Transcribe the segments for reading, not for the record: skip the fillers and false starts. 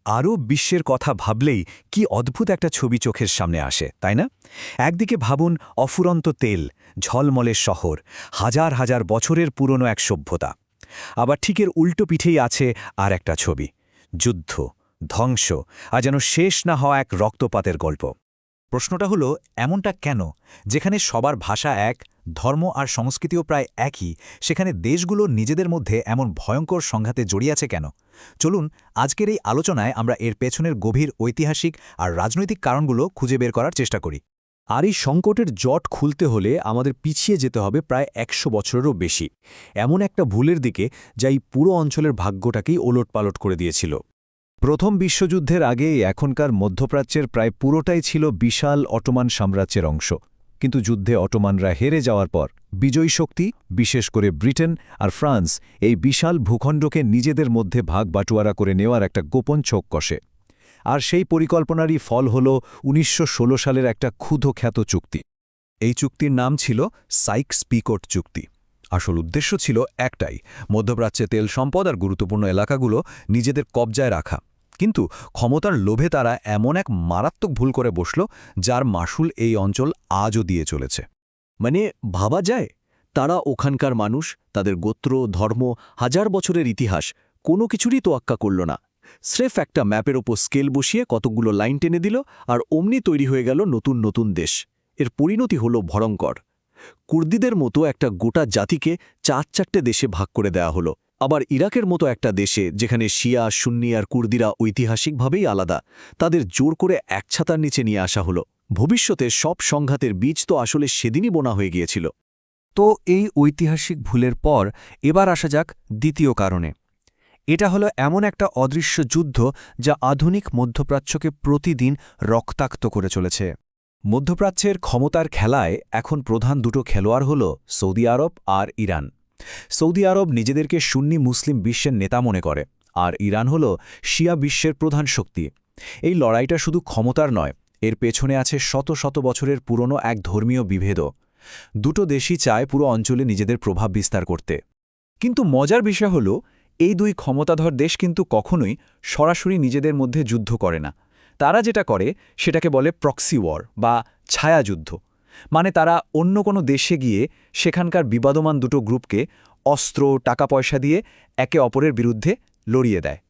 আরব বিশ্বের কথা ভাবলেই কি অদ্ভুত একটা ছবি চোখের সামনে আসে, তাই না? একদিকে ভাবুন অফুরন্ত তেল, ঝলমলে শহর, হাজার হাজার বছরের পুরনো এক সভ্যতা। আবার ঠিকের উল্টো পিঠেই আছে আর একটা ছবি, যুদ্ধ, ধ্বংস, আর যেন শেষ না হওয়া এক রক্তপাতের গল্প। প্রশ্নটা হলো, এমনটা কেন? যেখানে সবার ভাষা এক, ধর্ম আর সংস্কৃতিও প্রায় একই, সেখানে দেশগুলো নিজেদের মধ্যে এমন ভয়ঙ্কর সংঘাতে জড়িয়ে আছে কেন? চলুন আজকের এই আলোচনায় আমরা এর পেছনের গভীর ঐতিহাসিক আর রাজনৈতিক কারণগুলো খুঁজে বের করার চেষ্টা করি। আর এই সংকটের জট খুলতে হলে আমাদের পিছিয়ে যেতে হবে প্রায় ১০০ বছরেরও বেশি, এমন একটা ভুলের দিকে যা এই পুরো অঞ্চলের ভাগ্যটাকেই ওলটপালট করে দিয়েছিল। প্রথম বিশ্বযুদ্ধের আগে এখনকার মধ্যপ্রাচ্যের প্রায় পুরোটাই ছিল বিশাল অটোমান সাম্রাজ্যের অংশ। কিন্তু যুদ্ধে অটোমানরা হেরে যাওয়ার পর বিজয়ী শক্তি, বিশেষ করে ব্রিটেন আর ফ্রান্স, এই বিশাল ভূখণ্ডকে নিজেদের মধ্যে ভাগ বাটোয়ারা করে নেওয়ার একটা গোপন ছোক কষে। আর সেই পরিকল্পনারই ফল হল ১৯১৬ সালের একটা ক্ষুধোখ্যাত চুক্তি। এই চুক্তির নাম ছিল সাইকস-পিকোট চুক্তি। আসল উদ্দেশ্য ছিল একটাই, মধ্যপ্রাচ্যে তেল সম্পদ আর গুরুত্বপূর্ণ এলাকাগুলো নিজেদের কবজায় রাখা। কিন্তু ক্ষমতার লোভে তারা এমন এক মারাত্মক ভুল করে বসল, যার মাসুল এই অঞ্চল আজও দিয়ে চলেছে। মানে ভাবা যায়, তারা ওখানকার মানুষ, তাদের গোত্র, ধর্ম, হাজার বছরের ইতিহাস কোনো কিছুরই তোয়াক্কা করল না। স্রেফ একটা ম্যাপের ওপর স্কেল বসিয়ে কতগুলো লাইন টেনে দিল, আর অমনি তৈরি হয়ে গেল নতুন নতুন দেশ। এর পরিণতি হলো ভয়ঙ্কর। কুর্দিদের মতো একটা গোটা জাতিকে ৪-৪টে দেশে ভাগ করে দেয়া হলো। আবার ইরাকের মতো একটা দেশে, যেখানে শিয়া, সুন্নি আর কুর্দিরা ঐতিহাসিকভাবেই আলাদা, তাদের জোর করে এক ছাতার নিচে নিয়ে আসা হলো। ভবিষ্যতে সব সংঘাতের বীজ তো আসলে সেদিনই বোনা হয়ে গিয়েছিল। তো এই ঐতিহাসিক ভুলের পর এবার আসা যাক দ্বিতীয় কারণে। এটা হলো এমন একটা অদৃশ্য যুদ্ধ যা আধুনিক মধ্যপ্রাচ্যকে প্রতিদিন রক্তাক্ত করে চলেছে। মধ্যপ্রাচ্যের ক্ষমতার খেলায় এখন প্রধান দুটো খেলোয়াড় হল সৌদি আরব আর ইরান। সৌদি আরব নিজেদেরকে সুন্নি মুসলিম বিশ্বের নেতা মনে করে, আর ইরান হল শিয়া বিশ্বের প্রধান শক্তি। এই লড়াইটা শুধু ক্ষমতার নয়, এর পেছনে আছে শত শত বছরের পুরনো এক ধর্মীয় বিভেদও। দুটো দেশই চায় পুরো অঞ্চলে নিজেদের প্রভাব বিস্তার করতে। কিন্তু মজার বিষয় হল, এই দুই ক্ষমতাধর দেশ কিন্তু কখনোই সরাসরি নিজেদের মধ্যে যুদ্ধ করে না। তারা যেটা করে সেটাকে বলে প্রক্সি ওয়ার বা ছায়াযুদ্ধ। মানে তারা অন্য কোনো দেশে গিয়ে সেখানকার বিবাদমান দুটো গ্রুপকে অস্ত্র, টাকা পয়সা দিয়ে একে অপরের বিরুদ্ধে লড়িয়ে দেয়।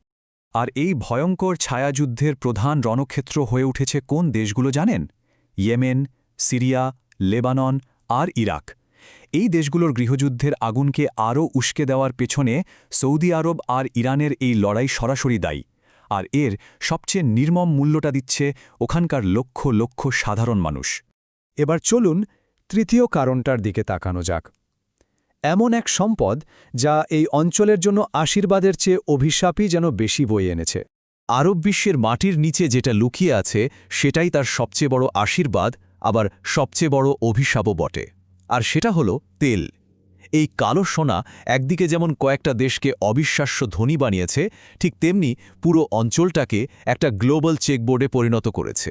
আর এই ভয়ঙ্কর ছায়াযুদ্ধের প্রধান রণক্ষেত্র হয়ে উঠেছে কোন দেশগুলো জানেন? ইয়েমেন, সিরিয়া, লেবানন আর ইরাক। এই দেশগুলোর গৃহযুদ্ধের আগুনকে আরও উস্কে দেওয়ার পেছনে সৌদি আরব আর ইরানের এই লড়াই সরাসরি দায়ী। আর এর সবচেয়ে নির্মম মূল্যটা দিচ্ছে ওখানকার লক্ষ লক্ষ সাধারণ মানুষ। এবার চলুন তৃতীয় কারণটার দিকে তাকানো যাক। এমন এক সম্পদ যা এই অঞ্চলের জন্য আশীর্বাদের চেয়ে অভিশাপই যেন বেশি বয়ে এনেছে। আরব বিশ্বের মাটির নিচে যেটা লুকিয়ে আছে সেটাই তার সবচেয়ে বড় আশীর্বাদ, আবার সবচেয়ে বড় অভিশাপও বটে। আর সেটা হলো তেল। এই কালো সোনা একদিকে যেমন কয়েকটা দেশকে অবিশ্বাস্য ধনী বানিয়েছে, ঠিক তেমনি পুরো অঞ্চলটাকে একটা গ্লোবাল চেকবোর্ডে পরিণত করেছে।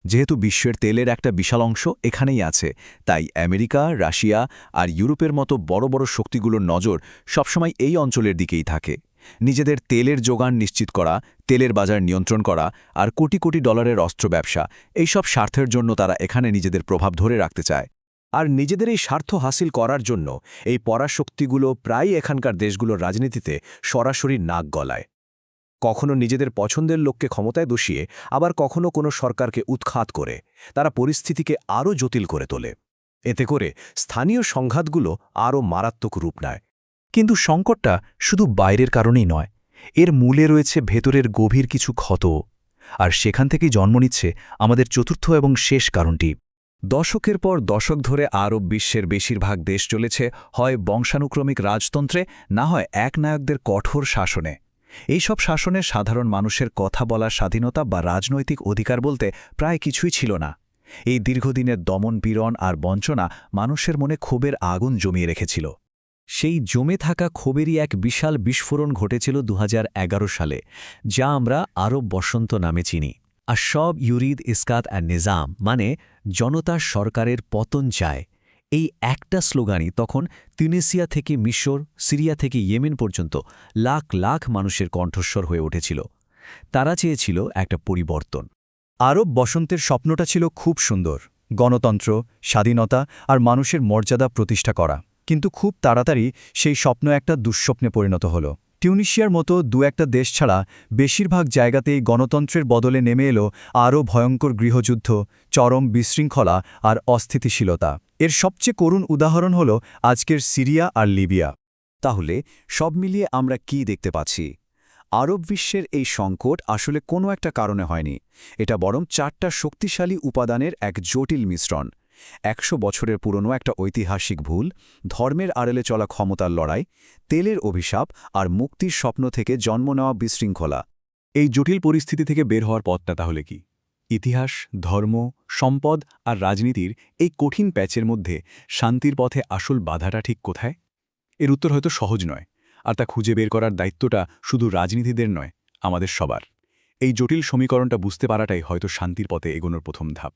যেহেতু বিশ্বের তেলের একটা বিশাল অংশ এখানেই আছে, তাই আমেরিকা, রাশিয়া আর ইউরোপের মতো বড় বড় শক্তিগুলোর নজর সবসময় এই অঞ্চলের দিকেই থাকে। নিজেদের তেলের যোগান নিশ্চিত করা, তেলের বাজার নিয়ন্ত্রণ করা আর কোটি কোটি ডলারের অস্ত্র ব্যবসা, এইসব স্বার্থের জন্য তারা এখানে নিজেদের প্রভাব ধরে রাখতে চায়। আর নিজেদের এই স্বার্থ হাসিল করার জন্য এই পরাশক্তিগুলো প্রায় এখানকার দেশগুলোর রাজনীতিতে সরাসরি নাক গলায়। কখনো নিজেদের পছন্দের লোককে ক্ষমতায় বসিয়ে, আবার কখনো কোনো সরকারকে উৎখাত করে তারা পরিস্থিতিকে আরও জটিল করে তোলে। এতে করে স্থানীয় সংঘাতগুলো আরও মারাত্মক রূপ নেয়। কিন্তু সংকটটা শুধু বাইরের কারণেই নয়, এর মূলে রয়েছে ভেতরের গভীর কিছু ক্ষত। আর সেখান থেকেই জন্ম নিচ্ছে আমাদের চতুর্থ এবং শেষ কারণটি। দশকের পর দশক ধরে আরব বিশ্বের বেশিরভাগ দেশ চলেছে হয় বংশানুক্রমিক রাজতন্ত্রে, না হয় একনায়কদের কঠোর শাসনে। এইসব শাসনে সাধারণ মানুষের কথা বলার স্বাধীনতা বা রাজনৈতিক অধিকার বলতে প্রায় কিছুই ছিল না। এই দীর্ঘদিনের দমন-পীড়ন আর বঞ্চনা মানুষের মনে ক্ষোভের আগুন জমিয়ে রেখেছিল। সেই জমে থাকা ক্ষোভেরই এক বিশাল বিস্ফোরণ ঘটেছিল ২০১১ সালে, যা আমরা আরব বসন্ত নামে চিনি। আর সব ইউরিদ ইসকাত আর নিজাম, মানে জনতা সরকারের পতন চায়, এই একটা স্লোগানই তখন তিউনিসিয়া থেকে মিশর, সিরিয়া থেকে ইয়েমেন পর্যন্ত লাখ লাখ মানুষের কণ্ঠস্বর হয়ে উঠেছিল। তারা চেয়েছিল একটা পরিবর্তন। আরব বসন্তের স্বপ্নটা ছিল খুব সুন্দর, গণতন্ত্র, স্বাধীনতা আর মানুষের মর্যাদা প্রতিষ্ঠা করা। কিন্তু খুব তাড়াতাড়ি সেই স্বপ্ন একটা দুঃস্বপ্নে পরিণত হল। টিউনিশিয়ার মতো একটা দেশ ছাড়া বেশিরভাগ জায়গাতেই গণতন্ত্রের বদলে নেমে এলো আরও ভয়ঙ্কর গৃহযুদ্ধ, চরম বিশৃঙ্খলা আর অস্থিতিশীলতা। এর সবচেয়ে করুণ উদাহরণ হল আজকের সিরিয়া আর লিবিয়া। তাহলে সব মিলিয়ে আমরা কি দেখতে পাচ্ছি? আরব বিশ্বের এই সংকট আসলে কোনো একটা কারণে হয়নি, এটা বরং 4টা শক্তিশালী উপাদানের এক জটিল মিশ্রণ। 100 বছরের পুরনো একটা ঐতিহাসিক ভুল, ধর্মের আড়ালে চলা ক্ষমতার লড়াই, তেলের অভিশাপ আর মুক্তির স্বপ্ন থেকে জন্ম নেওয়া বিশৃঙ্খলা। এই জটিল পরিস্থিতি থেকে বের হওয়ার পথটা তাহলে কি? ইতিহাস, ধর্ম, সম্পদ আর রাজনীতির এই কঠিন প্যাচের মধ্যে শান্তির পথে আসল বাধাটা ঠিক কোথায়? এর উত্তর হয়তো সহজ নয়, আর তা খুঁজে বের করার দায়িত্বটা শুধু রাজনীতিদের নয়, আমাদের সবার। এই জটিল সমীকরণটা বুঝতে পারাটাই হয়তো শান্তির পথে এগোনোর প্রথম ধাপ।